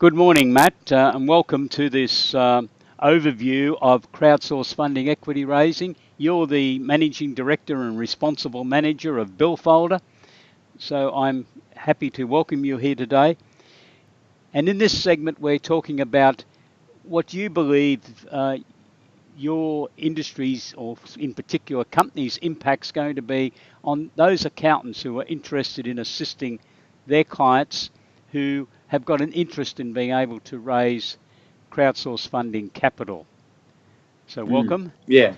Good morning, Matt, and welcome to this overview of crowdsourced funding equity raising. You're the Managing Director and Responsible Manager of Billfolda, so I'm happy to welcome you here today. And in this segment, we're talking about what you believe your industry's, or in particular companies' impact's going to be on those accountants who are interested in assisting their clients who have got an interest in being able to raise crowdsourced funding capital. So welcome. Yeah,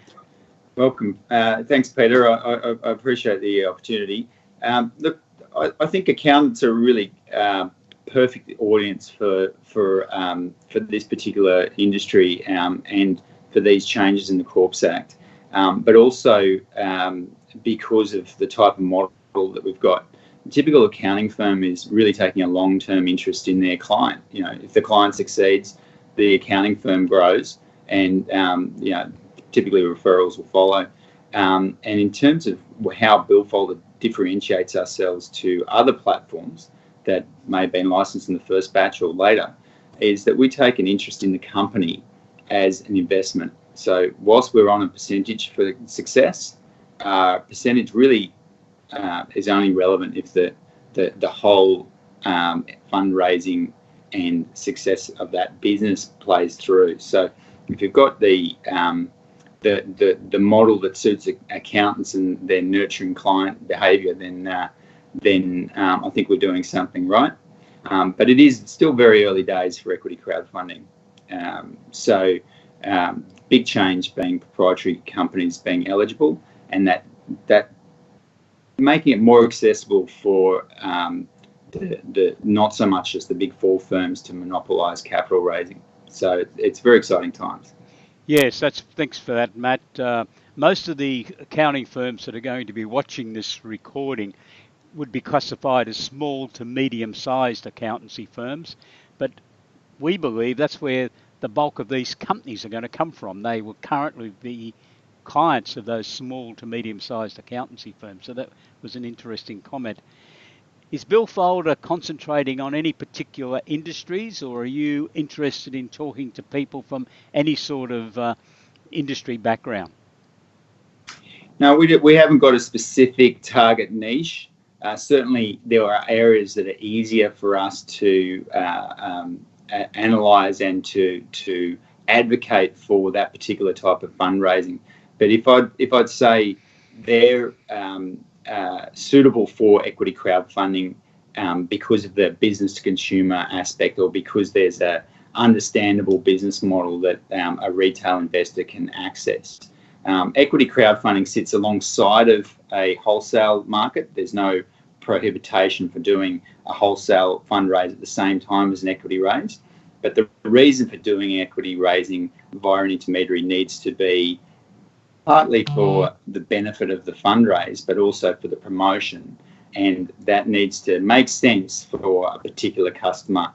welcome. Thanks, Peter. I appreciate the opportunity. Look, I think accountants are a really perfect audience for this particular industry and for these changes in the Corps Act, but also because of the type of model that we've got. A typical accounting firm is really taking a long-term interest in their client. You know, if the client succeeds, the accounting firm grows, and typically referrals will follow. And in terms of how Billfolda differentiates ourselves to other platforms that may have been licensed in the first batch or later, is that we take an interest in the company as an investment. So whilst we're on a percentage for success, percentage really is only relevant if the whole fundraising and success of that business plays through. So if you've got the model that suits accountants and their nurturing client behaviour, then I think we're doing something right. But it is still very early days for equity crowdfunding. So big change being proprietary companies being eligible, and that making it more accessible for the not so much as the big four firms to monopolise capital raising. So it's very exciting times. Yes, thanks for that, Matt. Most of the accounting firms that are going to be watching this recording would be classified as small to medium-sized accountancy firms, but we believe that's where the bulk of these companies are going to come from. They will currently be clients of those small to medium-sized accountancy firms. So that was an interesting comment. Is Billfolda concentrating on any particular industries, or are you interested in talking to people from any sort of industry background? No, we haven't got a specific target niche. Certainly there are areas that are easier for us to analyse and to advocate for that particular type of fundraising. But if I'd say they're suitable for equity crowdfunding because of the business to consumer aspect, or because there's a understandable business model that a retail investor can access. Equity crowdfunding sits alongside of a wholesale market. There's no prohibition for doing a wholesale fundraise at the same time as an equity raise. But the reason for doing equity raising via an intermediary needs to be partly for the benefit of the fundraise, but also for the promotion. And that needs to make sense for a particular customer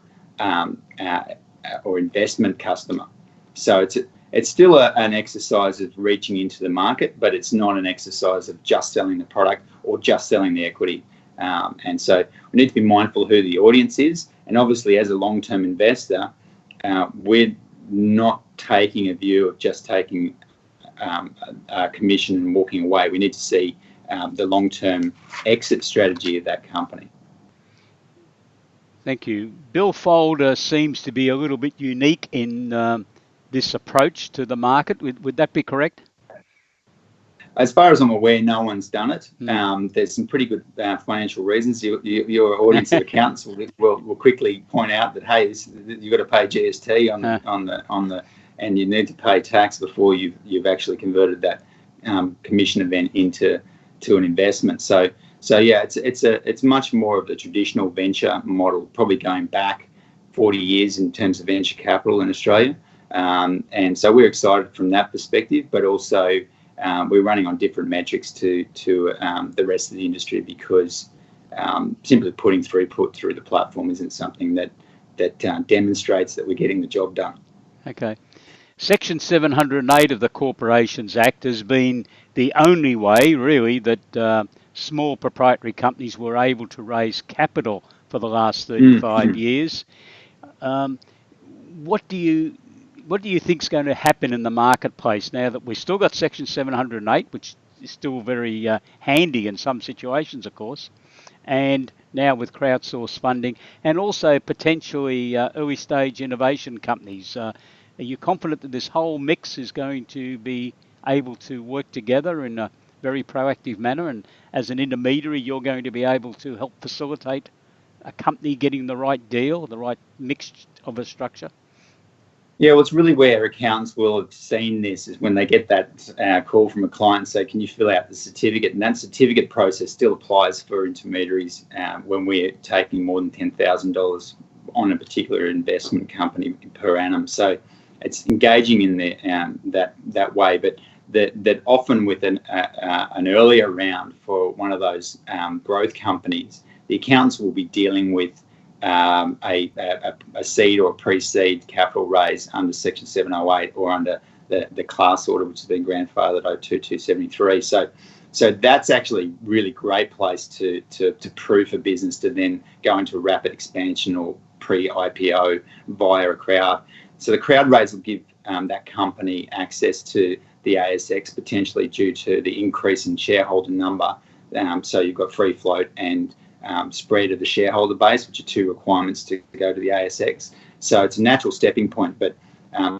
or investment customer. So it's still an exercise of reaching into the market, but it's not an exercise of just selling the product or just selling the equity. And so we need to be mindful who the audience is. And obviously, as a long-term investor, we're not taking a view of just taking a commission and walking away. We need to see the long-term exit strategy of that company. Thank you. Billfolda seems to be a little bit unique in this approach to the market. Would that be correct? As far as I'm aware, no one's done it. There's some pretty good financial reasons. Your audience of accountants will quickly point out that, hey, you've got to pay GST on the and you need to pay tax before you've actually converted that commission event into an investment. So yeah, it's much more of the traditional venture model, probably going back 40 years in terms of venture capital in Australia. And so we're excited from that perspective, but also we're running on different metrics to the rest of the industry, because simply putting throughput through the platform isn't something that demonstrates that we're getting the job done. Okay. Section 708 of the Corporations Act has been the only way, really, that small proprietary companies were able to raise capital for the last 35 years. What do you think is going to happen in the marketplace now that we've still got Section 708, which is still very handy in some situations, of course, and now with crowdsourced funding and also potentially early stage innovation companies? Are you confident that this whole mix is going to be able to work together in a very proactive manner, and as an intermediary you're going to be able to help facilitate a company getting the right deal, the right mix of a structure? Yeah, well, it's really where accountants will have seen this is when they get that call from a client and say, can you fill out the certificate? And that certificate process still applies for intermediaries when we're taking more than $10,000 on a particular investment company per annum. So it's engaging in that way, but that often with an earlier round for one of those growth companies, the accountants will be dealing with a seed or pre-seed capital raise under Section 708 or under the class order, which has been grandfathered 02273. So that's actually really great place to proof a business to then go into a rapid expansion or pre-IPO via a crowd. So the crowd raise will give that company access to the ASX potentially due to the increase in shareholder number. So you've got free float and spread of the shareholder base, which are two requirements to go to the ASX. So it's a natural stepping point, but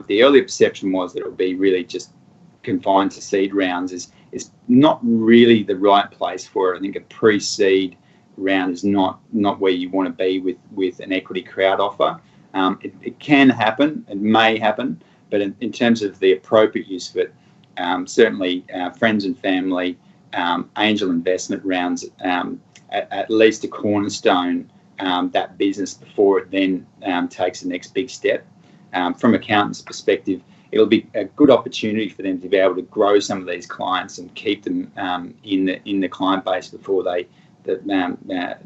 the earlier perception was that it would be really just confined to seed rounds is not really the right place for it. I think a pre-seed round is not where you want to be with an equity crowd offer. It can happen, it may happen, but in terms of the appropriate use of it, certainly friends and family, angel investment rounds, at least a cornerstone that business before it then takes the next big step. From accountants' perspective, it'll be a good opportunity for them to be able to grow some of these clients and keep them in the client base before they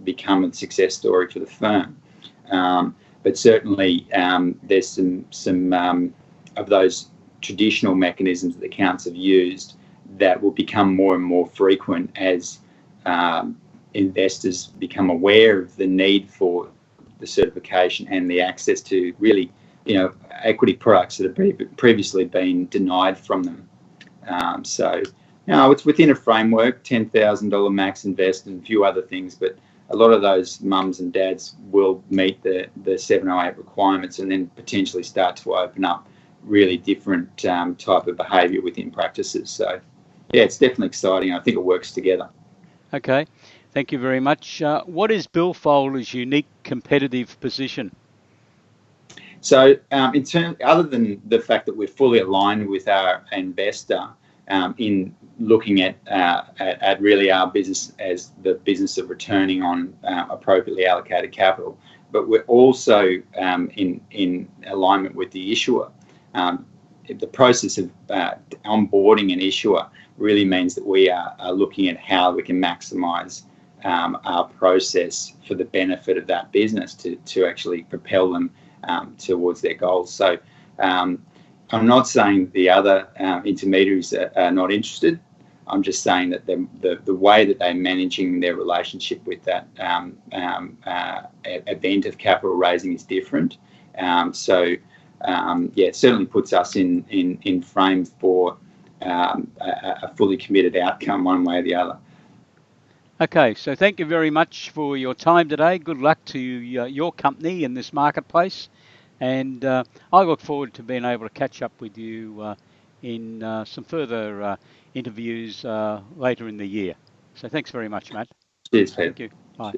become a success story for the firm. But certainly there's some of those traditional mechanisms that the accountants have used that will become more and more frequent as investors become aware of the need for the certification and the access to really, equity products that have previously been denied from them. It's within a framework, $10,000 max invest and a few other things, but a lot of those mums and dads will meet the 708 requirements and then potentially start to open up really different type of behaviour within practices. So, yeah, it's definitely exciting. I think it works together. Okay, thank you very much. What is Billfolda's unique competitive position? So, other than the fact that we're fully aligned with our investor in looking at really our business as the business of returning on appropriately allocated capital, but we're also in alignment with the issuer. The process of onboarding an issuer really means that we are looking at how we can maximise our process for the benefit of that business to actually propel them towards their goals. So I'm not saying the other intermediaries are not interested. I'm just saying that the way that they're managing their relationship with that event of capital raising is different. It certainly puts us in frame for a fully committed outcome one way or the other. Okay, so thank you very much for your time today. Good luck to your company in this marketplace, and I look forward to being able to catch up with you in some further interviews later in the year. So thanks very much, Matt. Cheers, Peter. Thank you. Bye.